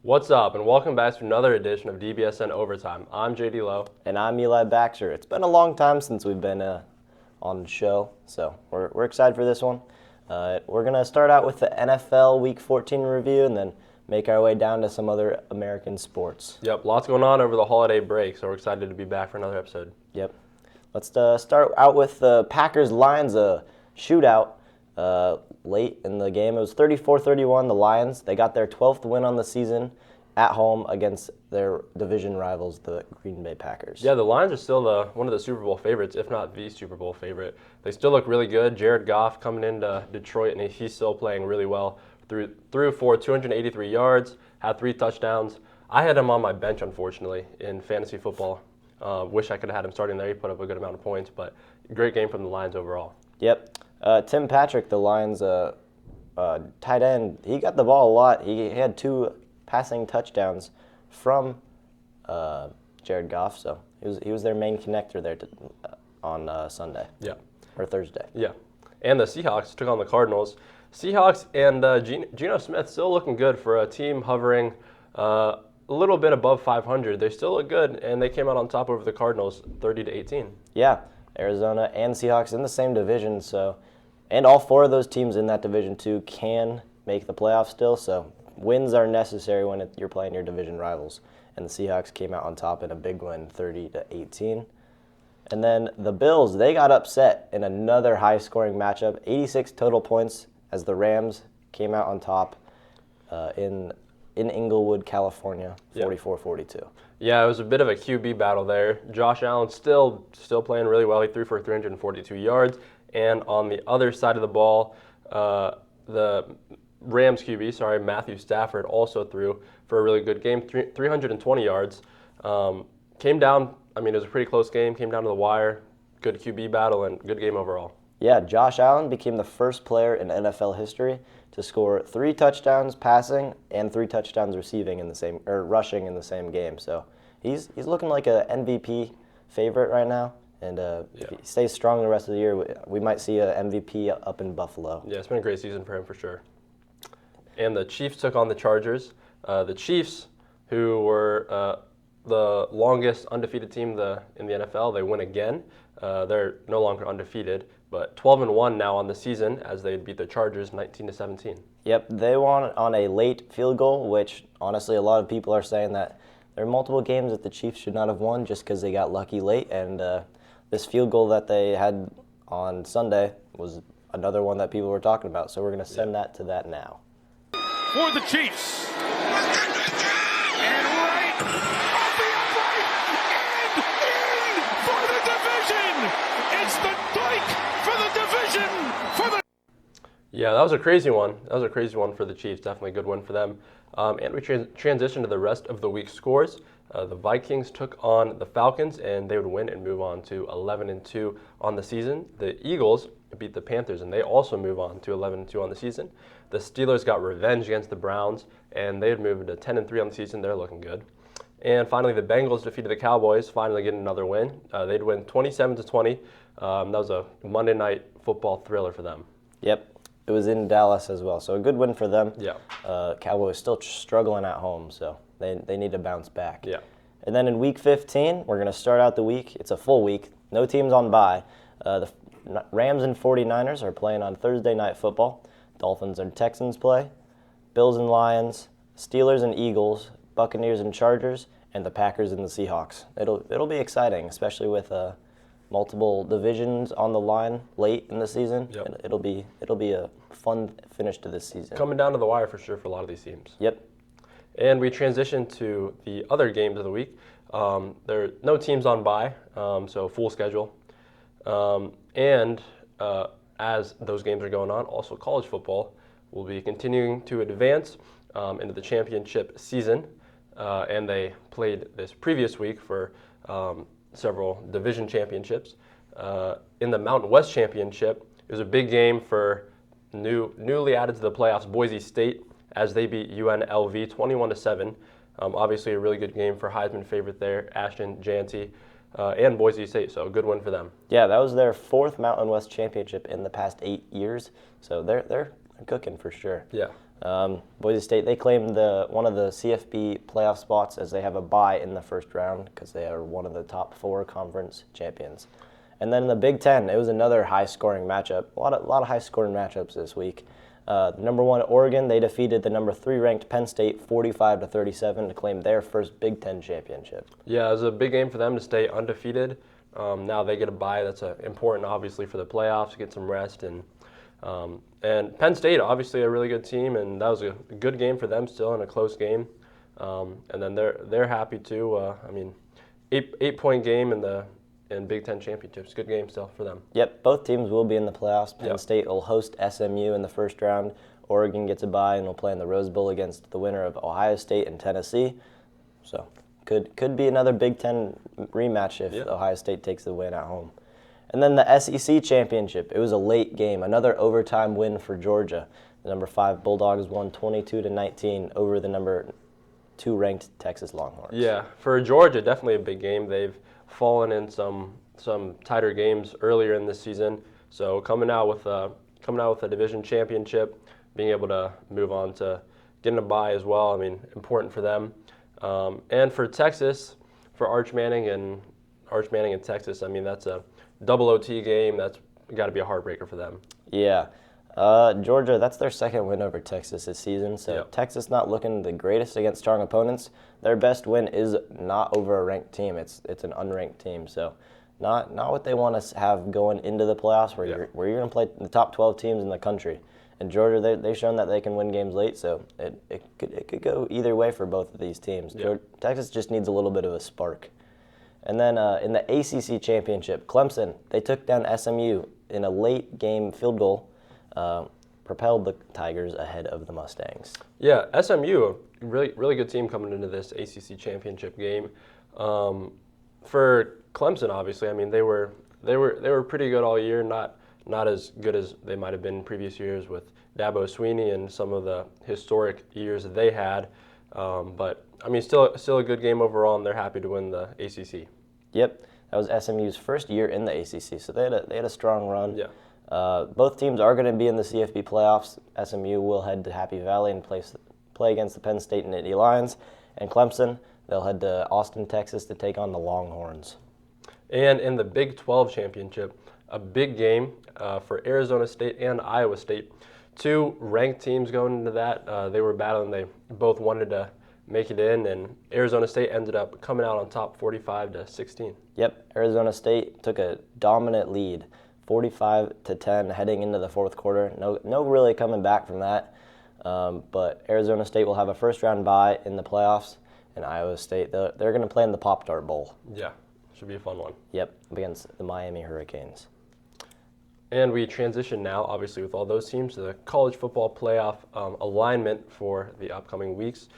What's up, and welcome back to another edition of DBSN Overtime. I'm JD Lowe. And I'm Eli Baxter. It's been a long time since we've been on the show, so we're excited for this one. We're going to start out with the NFL Week 14 review and then make our way down to some other American sports. Yep, lots going on over the holiday break, so we're excited to be back for another episode. Yep. Let's start out with the Packers-Lions shootout late in the game. It was 34-31, the Lions. They got their 12th win on the season at home against their division rivals, the Green Bay Packers. Yeah, the Lions are still one of the Super Bowl favorites, if not the Super Bowl favorite. They still look really good. Jared Goff coming into Detroit, and he's still playing really well. Threw for 283 yards, had 3 touchdowns. I had him on my bench, unfortunately, in fantasy football. Wish I could have had him starting there. He put up a good amount of points, but great game from the Lions overall. Yep. Tim Patrick, the Lions' tight end, he got the ball a lot. He had 2 passing touchdowns from Jared Goff, so he was their main connector there on Sunday. Yeah. Or Thursday. Yeah. And the Seahawks took on the Cardinals. Seahawks and Geno Smith still looking good for a team hovering a little bit above 500. They still look good, and they came out on top over the Cardinals 30-18. Yeah. Arizona and Seahawks in the same division, and all 4 of those teams in that division too can make the playoffs still, so wins are necessary when you're playing your division rivals. And the Seahawks came out on top in a big win, 30-18. And then the Bills, they got upset in another high-scoring matchup, 86 total points as the Rams came out on top in Inglewood, California, 44-42. Yeah, it was a bit of a QB battle there. Josh Allen still playing really well. He threw for 342 yards. And on the other side of the ball, the Rams QB, Matthew Stafford, also threw for a really good game, 320 yards. Came down, it was a pretty close game, came down to the wire. Good QB battle and good game overall. Yeah, Josh Allen became the first player in NFL history to score 3 touchdowns passing and 3 touchdowns rushing in the same game. So he's looking like a MVP favorite right now. And if he stays strong the rest of the year, we might see an MVP up in Buffalo. Yeah, it's been a great season for him for sure. And the Chiefs took on the Chargers. The Chiefs, who were the longest undefeated team in the NFL, they win again. They're no longer undefeated, but 12-1 now on the season as they beat the Chargers 19-17. Yep, they won on a late field goal, which honestly a lot of people are saying that there are multiple games that the Chiefs should not have won just because they got lucky late, and this field goal that they had on Sunday was another one that people were talking about, so we're going to send that to that now. For the Chiefs. And right off the upright and in for the division. It's the Dyke for the division. Yeah, that was a crazy one. That was a crazy one for the Chiefs. Definitely a good one for them. And we transition to the rest of the week's scores. The Vikings took on the Falcons, and they would win and move on to 11-2 on the season. The Eagles beat the Panthers, and they also move on to 11-2 on the season. The Steelers got revenge against the Browns, and they had moved to 10-3 on the season. They're looking good. And finally, the Bengals defeated the Cowboys, finally getting another win. They'd win 27-20. That was a Monday Night Football thriller for them. Yep. It was in Dallas as well, so a good win for them. Yeah. Cowboys still struggling at home, so they need to bounce back. Yeah. And then in Week 15, we're going to start out the week. It's a full week. No teams on bye. The Rams and 49ers are playing on Thursday Night Football. Dolphins and Texans play. Bills and Lions, Steelers and Eagles, Buccaneers and Chargers, and the Packers and the Seahawks. It'll be exciting, especially with multiple divisions on the line late in the season. Yep. It'll be a fun finish to this season. Coming down to the wire for sure for a lot of these teams. Yep. And we transition to the other games of the week. There are no teams on bye, so full schedule. And as those games are going on, also college football will be continuing to advance into the championship season. And they played this previous week for several division championships. In the Mountain West Championship, it was a big game for newly added to the playoffs, Boise State, as they beat UNLV 21-7. Obviously a really good game for Heisman favorite there, Ashton Jeanty, and Boise State, so a good win for them. Yeah, that was their 4th Mountain West Championship in the past 8 years, so they're cooking for sure. Yeah. Boise State, they claimed one of the CFB playoff spots as they have a bye in the first round because they are one of the top 4 conference champions. And then in the Big Ten, it was another high-scoring matchup. A lot of high-scoring matchups this week. The number 1 Oregon, they defeated the number 3 ranked Penn State 45-37 to claim their first Big Ten championship. Yeah, it was a big game for them to stay undefeated. Now they get a bye. That's important, obviously, for the playoffs, get some rest. And Penn State, obviously a really good team, and that was a good game for them still in a close game. And then they're happy too. 8-point game in Big Ten championships. Good game still for them. Yep, both teams will be in the playoffs. Penn Yep. State will host SMU in the first round. Oregon gets a bye and will play in the Rose Bowl against the winner of Ohio State and Tennessee. So could be another Big Ten rematch if Ohio State takes the win at home. And then the SEC championship. It was a late game, another overtime win for Georgia. The number 5 Bulldogs won 22-19 over the number 2 ranked Texas Longhorns. Yeah, for Georgia, definitely a big game. They've fallen in some tighter games earlier in this season. So coming out with a division championship, being able to move on to getting a bye as well. Important for them. And for Texas, for Arch Manning and Texas, that's a double OT game. That's got to be a heartbreaker for them. Yeah. Georgia, that's their second win over Texas this season. So Yep. Texas not looking the greatest against strong opponents. Their best win is not over a ranked team. It's an unranked team. So not what they want to have going into the playoffs where you're going to play the top 12 teams in the country. And Georgia, they've shown that they can win games late. So it could go either way for both of these teams. Yep. Texas just needs a little bit of a spark. And then in the ACC championship, Clemson, they took down SMU in a late game field goal. Propelled the Tigers ahead of the Mustangs. Yeah, SMU, a really good team coming into this ACC championship game. For Clemson, obviously, they were pretty good all year. Not as good as they might have been in previous years with Dabo Swinney and some of the historic years that they had. But still a good game overall, and they're happy to win the ACC. Yep, that was SMU's first year in the ACC, so they had a strong run. Yeah. Both teams are going to be in the CFB playoffs. SMU will head to Happy Valley and play against the Penn State and Nittany Lions. And Clemson, they'll head to Austin, Texas to take on the Longhorns. And in the Big 12 championship, a big game for Arizona State and Iowa State. 2 ranked teams going into that. They were battling. They both wanted to make it in, and Arizona State ended up coming out on top 45-16. Yep, Arizona State took a dominant lead, 45-10 heading into the fourth quarter. No really coming back from that. But Arizona State will have a first-round bye in the playoffs, and Iowa State, they're going to play in the Pop-Tart Bowl. Yeah, should be a fun one. Yep, against the Miami Hurricanes. And we transition now, obviously, with all those teams to the college football playoff alignment for the upcoming weeks.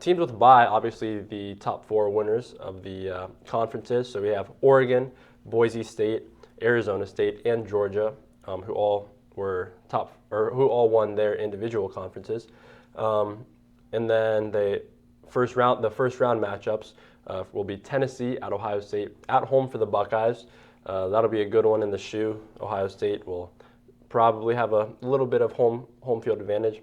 Teams with bye, obviously, the top 4 winners of the conferences. So we have Oregon, Boise State, Arizona State, and Georgia, who all won their individual conferences. And then the first round matchups will be Tennessee at Ohio State at home for the Buckeyes. That'll be a good one in the shoe. Ohio State will probably have a little bit of home field advantage.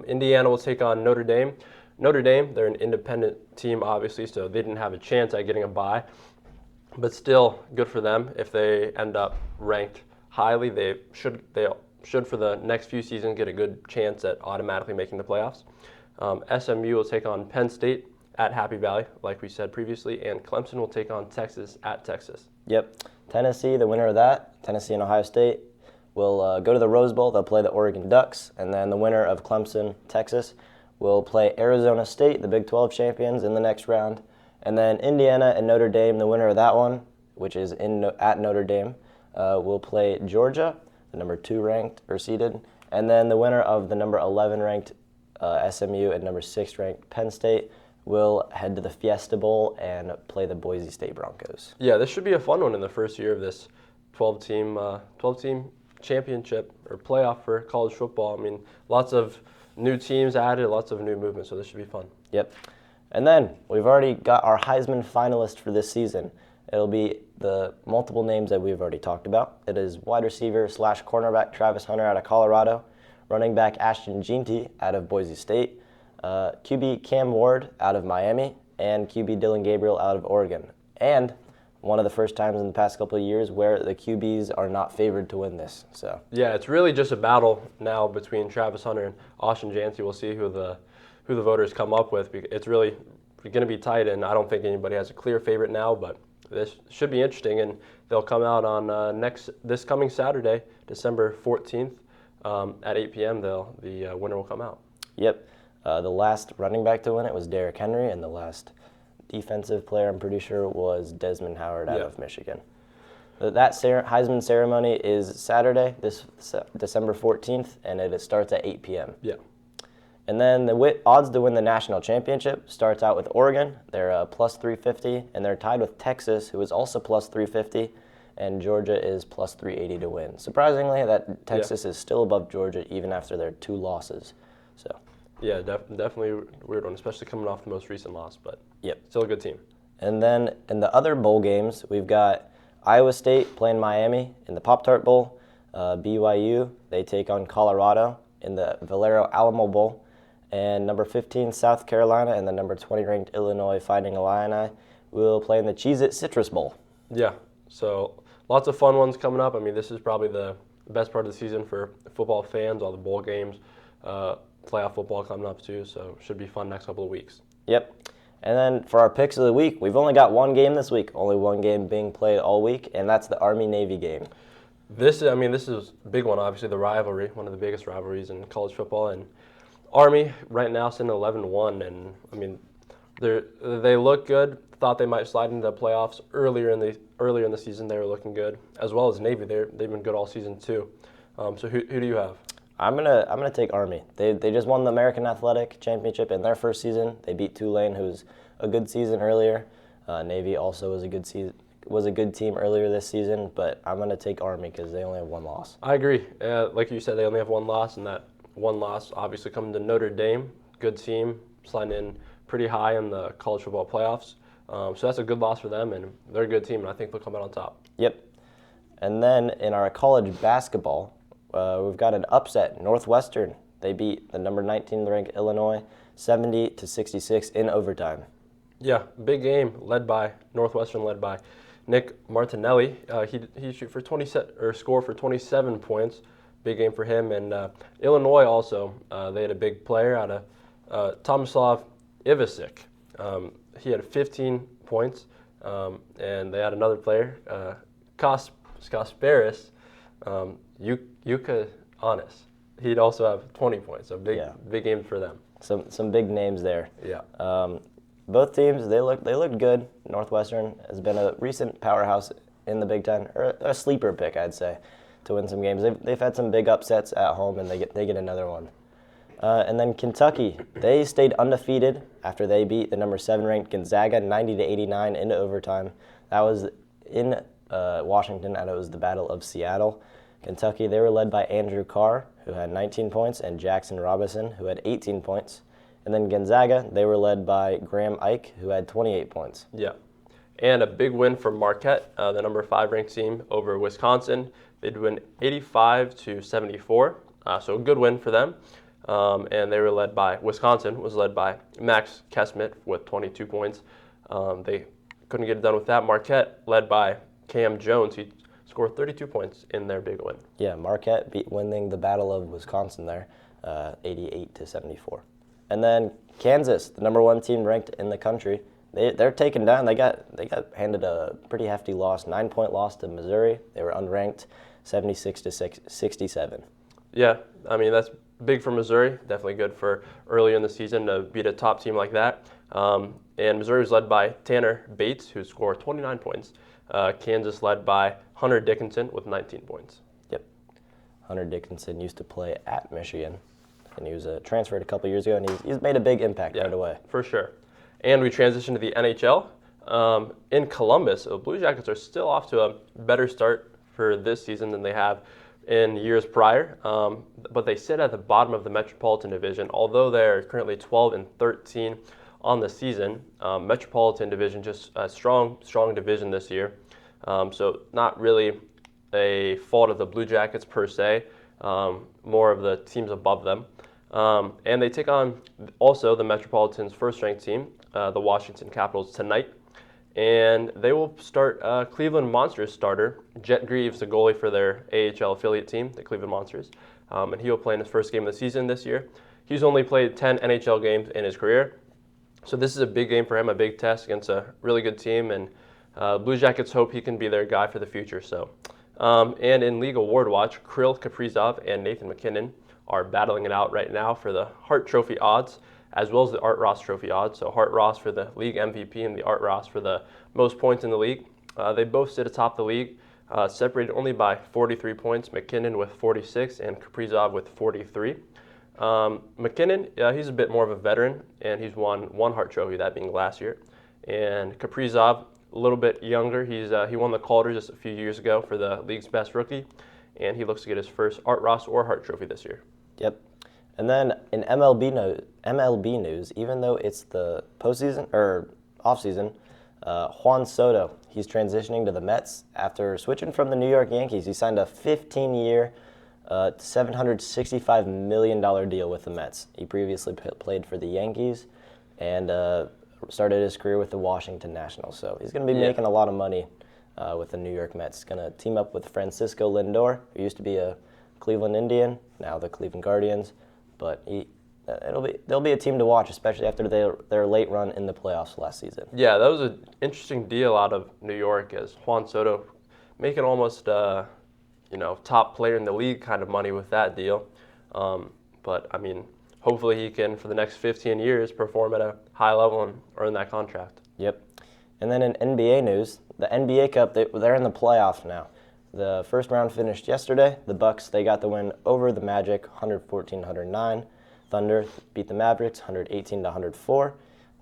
Indiana will take on Notre Dame. Notre Dame, they're an independent team, obviously, so they didn't have a chance at getting a bye. But still, good for them. If they end up ranked highly, they should for the next few seasons get a good chance at automatically making the playoffs. SMU will take on Penn State at Happy Valley, like we said previously, and Clemson will take on Texas at Texas. Yep, Tennessee, the winner of that, Tennessee and Ohio State, will go to the Rose Bowl. They'll play the Oregon Ducks, and then the winner of Clemson, Texas, will play Arizona State, the Big 12 champions, in the next round. And then Indiana and Notre Dame, the winner of that one, which is at Notre Dame, will play Georgia, the number 2 ranked or seeded, and then the winner of the number 11 ranked SMU and number 6 ranked Penn State will head to the Fiesta Bowl and play the Boise State Broncos. Yeah, this should be a fun one in the first year of this 12-team championship or playoff for college football. Lots of new teams added, lots of new movement, so this should be fun. Yep. And then we've already got our Heisman finalist for this season. It'll be the multiple names that we've already talked about. It is wide receiver / cornerback Travis Hunter out of Colorado, running back Ashton Jeanty out of Boise State, QB Cam Ward out of Miami, and QB Dylan Gabriel out of Oregon. And one of the first times in the past couple of years where the QBs are not favored to win this. So Yeah, it's really just a battle now between Travis Hunter and Austin Jancy. We'll see who the voters come up with. It's really going to be tight, and I don't think anybody has a clear favorite now, but this should be interesting, and they'll come out on this coming Saturday, December 14th, at 8 p.m. The winner will come out. Yep. The last running back to win it was Derrick Henry, and the last defensive player, I'm pretty sure, was Desmond Howard out of Michigan. That Heisman ceremony is Saturday, this December 14th, and it starts at 8 p.m. Yeah. And then the odds to win the national championship starts out with Oregon. They're plus 350, and they're tied with Texas, who is also plus 350, and Georgia is plus 380 to win. Surprisingly, that Texas is still above Georgia even after their 2 losses. So. Yeah, definitely a weird one, especially coming off the most recent loss, but still a good team. And then in the other bowl games, we've got Iowa State playing Miami in the Pop-Tart Bowl. BYU, they take on Colorado in the Valero Alamo Bowl. And number 15, South Carolina, and the number 20 ranked Illinois Fighting Illini will play in the Cheez-It Citrus Bowl. Yeah, so lots of fun ones coming up. I mean, this is probably the best part of the season for football fans, all the bowl games. Playoff football coming up too, so should be fun next couple of weeks. Yep. And then for our picks of the week, we've only got one game this week, only one game being played all week, and that's the Army-Navy game. This is a big one, obviously, the rivalry, one of the biggest rivalries in college football. And Army right now sitting 11-1, and I mean, they look good. Thought they might slide into the playoffs earlier in the season. They were looking good, as well as Navy. They've been good all season too. So who do you have? I'm gonna take Army. They just won the American Athletic Championship in their first season. They beat Tulane, who's a good season earlier. Navy also was a good team earlier this season, but I'm gonna take Army because they only have 1 loss. I agree. Like you said, they only have 1 loss, and that 1 loss obviously coming to Notre Dame. Good team, sliding in pretty high in the college football playoffs. So that's a good loss for them, and they're a good team, and I think they'll come out on top. Yep. And then in our college basketball, we've got an upset. Northwestern, they beat the number 19 ranked Illinois 70-66 in overtime. Yeah, big game Northwestern led by Nick Martinelli. He score for 27 points. Big game for him. And Illinois also, they had a big player out of Tomislav Ivasic. He had 15 points, and they had another player, Kasparis Yuka Honest. He'd also have 20 points, so big game for them. Some big names there. Yeah. Both teams, they look good. Northwestern has been a recent powerhouse in the Big Ten, or a sleeper pick, I'd say, to win some games. They've had some big upsets at home, and they get another one. And then Kentucky, they stayed undefeated after they beat the number 7 ranked Gonzaga 90-89 into overtime. That was in Washington, and it was the Battle of Seattle. Kentucky, they were led by Andrew Carr, who had 19 points, and Jackson Robinson, who had 18 points. And then Gonzaga, they were led by Graham Ike, who had 28 points. Yeah. And a big win for Marquette, the number 5 ranked team over Wisconsin. They'd win 85-74, so a good win for them. And they were Wisconsin was led by Max Kesmet with 22 points. They couldn't get it done with that. Marquette led by Cam Jones. He scored 32 points in their big win. Yeah, Marquette winning the Battle of Wisconsin there, 88-74. And then Kansas, the number 1 team ranked in the country, they're taken down. They got handed a pretty hefty loss, 9-point loss to Missouri. They were unranked, 76-67. Yeah, I mean that's big for Missouri. Definitely good for early in the season to beat a top team like that. And Missouri was led by Tanner Bates, who scored 29 points. Kansas led by Hunter Dickinson with 19 points. Yep. Hunter Dickinson used to play at Michigan, and he was transferred a couple years ago, and he's made a big impact right away. For sure. And we transition to the NHL. In Columbus, the Blue Jackets are still off to a better start for this season than they have in years prior, but they sit at the bottom of the Metropolitan Division. Although they're currently 12-13 on the season, Metropolitan Division just a strong division this year. So not really a fault of the Blue Jackets per se. more of the teams above them. And they take on also the Metropolitan's first-ranked team, the Washington Capitals, tonight. And they will start Cleveland Monsters starter Jet Greaves, the goalie for their AHL affiliate team, the Cleveland Monsters. And he will play in his first game of the season this year. He's only played 10 NHL games in his career. So this is a big game for him, a big test against a really good team. And Blue Jackets hope he can be their guy for the future. So, and in League Award Watch, Kirill Kaprizov and Nathan MacKinnon are battling it out right now for the Hart Trophy odds, as well as the Art Ross Trophy odds. So Hart Ross for the league MVP and the Art Ross for the most points in the league. They both sit atop the league, separated only by 43 points, MacKinnon with 46 and Kaprizov with 43. MacKinnon, he's a bit more of a veteran, and he's won one Hart Trophy, that being last year. And Kaprizov, a little bit younger, he won the Calder just a few years ago for the league's best rookie, and he looks to get his first Art Ross or Hart Trophy this year. Yep. And then in MLB news, even though it's the postseason or offseason, Juan Soto, he's transitioning to the Mets after switching from the New York Yankees. He signed a 15-year, $765 million deal with the Mets. He previously played for the Yankees and started his career with the Washington Nationals. So he's going to be making a lot of money with the New York Mets. He's going to team up with Francisco Lindor, who used to be a Cleveland Indian, now the Cleveland Guardians. But they'll be a team to watch, especially after their late run in the playoffs last season. Yeah, that was an interesting deal out of New York, as Juan Soto making almost top player in the league kind of money with that deal. But I mean, hopefully he can, for the next 15 years, perform at a high level and earn that contract. Yep. And then in NBA news, the NBA Cup, they're in the playoffs now. The first round finished yesterday. The Bucks, they got the win over the Magic, 114-109. Thunder beat the Mavericks, 118-104.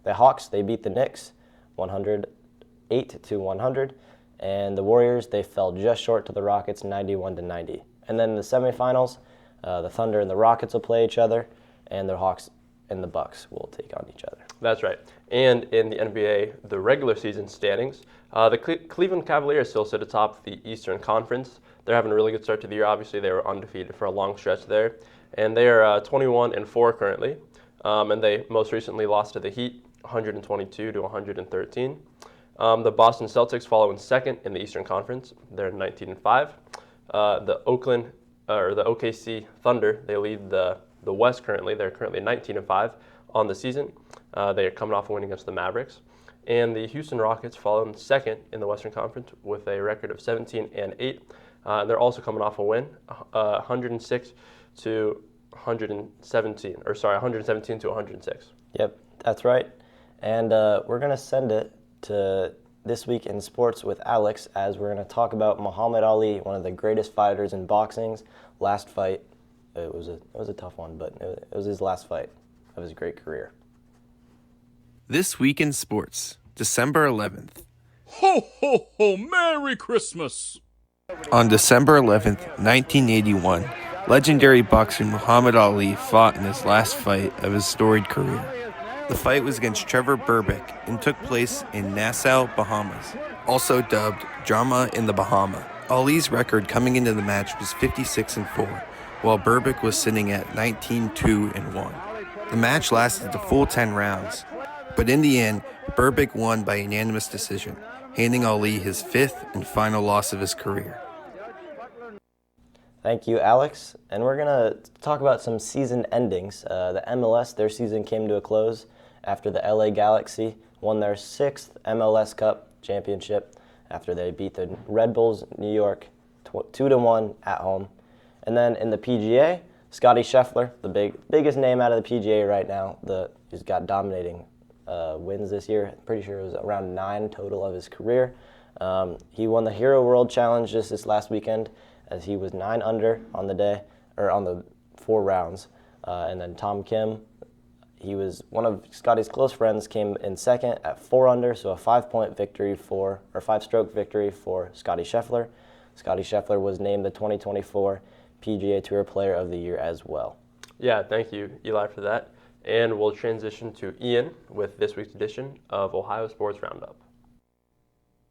The Hawks, they beat the Knicks, 108-100. And the Warriors, they fell just short to the Rockets, 91-90. And then in the semifinals, the Thunder and the Rockets will play each other, and the Hawks and the Bucks will take on each other. That's right. And in the NBA, the regular season standings, the Cleveland Cavaliers still sit atop the Eastern Conference. They're having a really good start to the year. Obviously, they were undefeated for a long stretch there. And they are 21-4 currently. And they most recently lost to the Heat, 122-113. The Boston Celtics follow in second in the Eastern Conference. They're 19-5. The OKC Thunder, they lead the West currently. They're currently 19-5 on the season. They are coming off a win against the Mavericks. And the Houston Rockets follow in second in the Western Conference with a record of 17-8. They're also coming off a win, 117-106. Yep, that's right. And we're going to send it to This Week in Sports with Alex, as we're going to talk about Muhammad Ali, one of the greatest fighters in boxing's last fight. It was a tough one, but it was his last fight of his great career. This Week in Sports, December 11th. Ho, ho, ho, Merry Christmas! On December 11th, 1981, legendary boxer Muhammad Ali fought in his last fight of his storied career. The fight was against Trevor Berbick and took place in Nassau, Bahamas, also dubbed Drama in the Bahama. Ali's record coming into the match was 56-4, while Berbick was sitting at 19-2-1. The match lasted the full 10 rounds, but in the end, Berbick won by unanimous decision, handing Ali his fifth and final loss of his career. Thank you, Alex. And we're going to talk about some season endings. The MLS, their season came to a close after the LA Galaxy won their sixth MLS Cup championship after they beat the Red Bulls New York 2-1 at home. And then in the PGA, Scottie Scheffler, the biggest name out of the PGA right now, he's got dominating wins this year. I'm pretty sure it was around 9 total of his career. He won the Hero World Challenge just this last weekend, as he was 9 under on the day, or on the 4 rounds. And then Tom Kim, he was one of Scottie's close friends, came in second at 4 under, so a 5-stroke victory for Scottie Scheffler. Scottie Scheffler was named the 2024 PGA Tour Player of the Year as well. Yeah, thank you, Eli, for that. And we'll transition to Ian with this week's edition of Ohio Sports Roundup.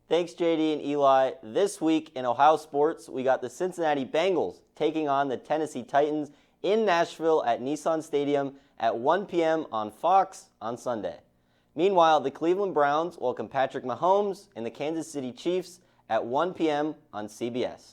Thanks, JD and Eli. This week in Ohio sports, we got the Cincinnati Bengals taking on the Tennessee Titans in Nashville at Nissan Stadium at 1 p.m. on Fox on Sunday. Meanwhile, the Cleveland Browns welcome Patrick Mahomes and the Kansas City Chiefs at 1 p.m. on CBS.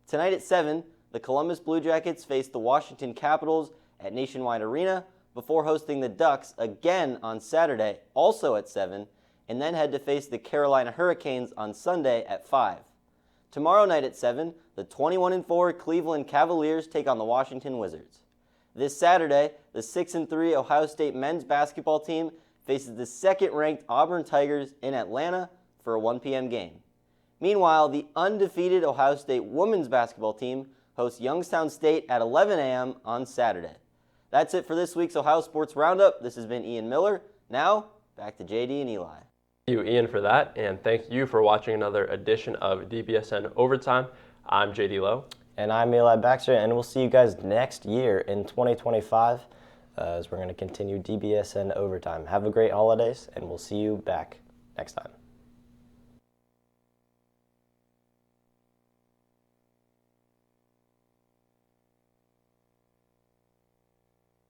Tonight at 7, the Columbus Blue Jackets face the Washington Capitals at Nationwide Arena before hosting the Ducks again on Saturday, also at 7, and then head to face the Carolina Hurricanes on Sunday at 5. Tomorrow night at 7, the 21-4 Cleveland Cavaliers take on the Washington Wizards. This Saturday, the 6-3 Ohio State men's basketball team faces the second-ranked Auburn Tigers in Atlanta for a 1 p.m. game. Meanwhile, the undefeated Ohio State women's basketball team hosts Youngstown State at 11 a.m. on Saturday. That's it for this week's Ohio Sports Roundup. This has been Ian Miller. Now, back to JD and Eli. Thank you, Ian, for that, and thank you for watching another edition of DBSN Overtime. I'm JD Lowe. And I'm Eli Baxter, and we'll see you guys next year in 2025 as we're going to continue DBSN Overtime. Have a great holidays, and we'll see you back next time.